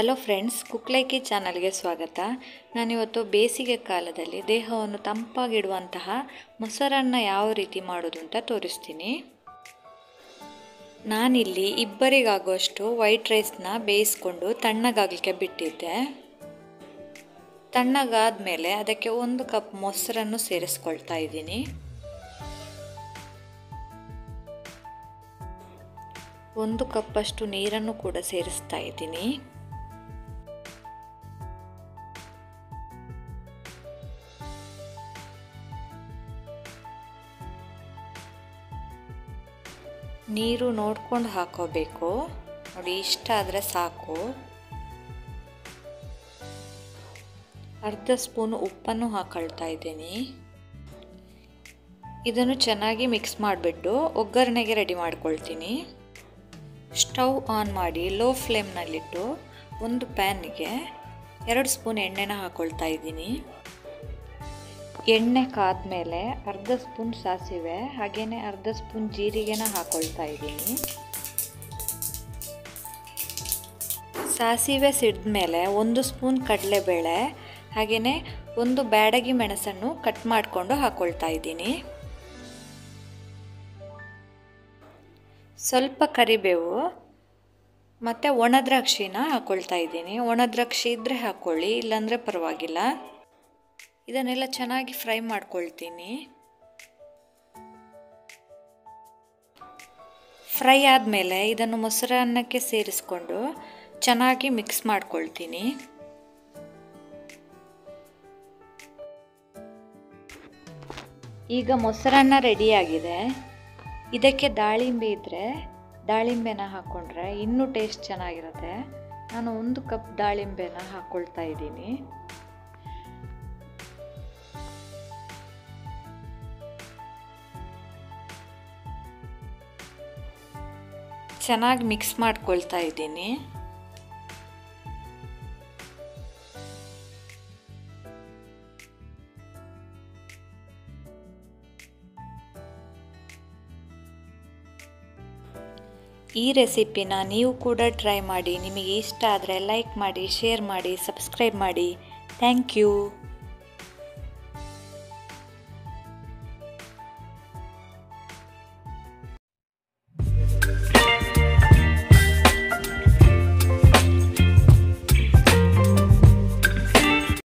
Hello friends, cook ಲೈಕಿ ಚಾನಲ್ಗೆ ಸ್ವಾಗತ. ನಾನಿವತ್ತು ಬೇಸಿಗೆ ಕಾಲದಲ್ಲಿ ದೇಹವನ್ನು ತಂಪಾಗಿಡುವಂತಹ ಮೊಸರನ್ನು ಯಾವ ರೀತಿ ಮಾಡೋದು ಅಂತ ತೋರಿಸ್ತೀನಿ. ನಾನಿಲ್ಲಿ ಇಬ್ಬರಿಗಾಗುವಷ್ಟು ವೈಟ್ ರೈಸ್ನ ಬೇಯಿಸ್ಕೊಂಡು ತಣ್ಣಗಾಗಲಿಕ್ಕೆ ಬಿಟ್ಟಿದ್ದೆ. ತಣ್ಣಗಾದ ಮೇಲೆ ಅದಕ್ಕೆ 1 ಕಪ್ ಮೊಸರನ್ನು ಸೇರಿಸ್ಕೊಳ್ತಾ ಇದ್ದೀನಿ. 1 ಕಪ್ಪಷ್ಟು ನೀರನ್ನು ಕೂಡ ಸೇರಿಸ್ತಾ ಇದ್ದೀನಿ. ನೀರು ನೋಡ್ಕೊಂಡು ಹಾಕೋಬೇಕು. ನೋಡಿ, ಇಷ್ಟ ಆದರೆ ಸಾಕು. ಅರ್ಧ ಸ್ಪೂನ್ ಉಪ್ಪನ್ನು ಹಾಕೊಳ್ತಾ ಇದ್ದೀನಿ. ಇದನ್ನು ಚೆನ್ನಾಗಿ ಮಿಕ್ಸ್ ಮಾಡಿಬಿಟ್ಟು ಒಗ್ಗರಣೆಗೆ ರೆಡಿ ಮಾಡ್ಕೊಳ್ತೀನಿ. ಸ್ಟವ್ ಆನ್ ಮಾಡಿ ಲೋ ಫ್ಲೇಮ್ನಲ್ಲಿಟ್ಟು ಒಂದು ಪ್ಯಾನ್ಗೆ 2 ಸ್ಪೂನ್ ಎಣ್ಣೆನ ಹಾಕೊಳ್ತಾ ಇದ್ದೀನಿ. ಎಣ್ಣೆ ಕಾದ್ಮೇಲೆ ಅರ್ಧ ಸ್ಪೂನ್ ಸಾಸಿವೆ ಹಾಗೆಯೇ ಅರ್ಧ ಸ್ಪೂನ್ ಜೀರಿಗೆನ ಹಾಕೊಳ್ತಾ ಇದ್ದೀನಿ. ಸಾಸಿವೆ ಸಿಡಿದ ಮೇಲೆ 1 ಸ್ಪೂನ್ ಕಡಲೆಬೇಳೆ ಹಾಗೆಯೇ 1 ಬ್ಯಾಡಗಿ ಮೆಣಸನ್ನು ಕಟ್ ಮಾಡಿಕೊಂಡು ಹಾಕೊಳ್ತಾ ಇದ್ದೀನಿ. ಸ್ವಲ್ಪ ಕರಿಬೇವು ಮತ್ತು ಒಣ ದ್ರಾಕ್ಷಿನ ಹಾಕೊಳ್ತಾ ಇದ್ದೀನಿ. ಒಣ ದ್ರಾಕ್ಷಿ ಇದ್ದರೆ ಹಾಕ್ಕೊಳ್ಳಿ, ಇಲ್ಲಾಂದರೆ ಪರವಾಗಿಲ್ಲ. ಇದನ್ನೆಲ್ಲ ಚೆನ್ನಾಗಿ ಫ್ರೈ ಮಾಡ್ಕೊಳ್ತೀನಿ. ಫ್ರೈ ಆದಮೇಲೆ ಇದನ್ನು ಮೊಸರನ್ನಕ್ಕೆ ಸೇರಿಸ್ಕೊಂಡು ಚೆನ್ನಾಗಿ ಮಿಕ್ಸ್ ಮಾಡ್ಕೊಳ್ತೀನಿ. ಈಗ ಮೊಸರನ್ನ ರೆಡಿಯಾಗಿದೆ. ಇದಕ್ಕೆ ದಾಳಿಂಬೆ ಇದ್ದರೆ ದಾಳಿಂಬೆನ ಹಾಕ್ಕೊಂಡ್ರೆ ಇನ್ನೂ ಟೇಸ್ಟ್ ಚೆನ್ನಾಗಿರುತ್ತೆ. ನಾನು 1 ಕಪ್ ದಾಳಿಂಬೆನ ಹಾಕ್ಕೊಳ್ತಾ ಇದ್ದೀನಿ. ಚೆನ್ನಾಗಿ ಮಿಕ್ಸ್ ಮಾಡ್ಕೊಳ್ತಾ ಇದ್ದೀನಿ. ಈ ರೆಸಿಪಿನ ನೀವು ಕೂಡ ಟ್ರೈ ಮಾಡಿ. ನಿಮಗೆ ಇಷ್ಟ ಆದರೆ ಲೈಕ್ ಮಾಡಿ, ಶೇರ್ ಮಾಡಿ, ಸಬ್ಸ್ಕ್ರೈಬ್ ಮಾಡಿ. Thank you.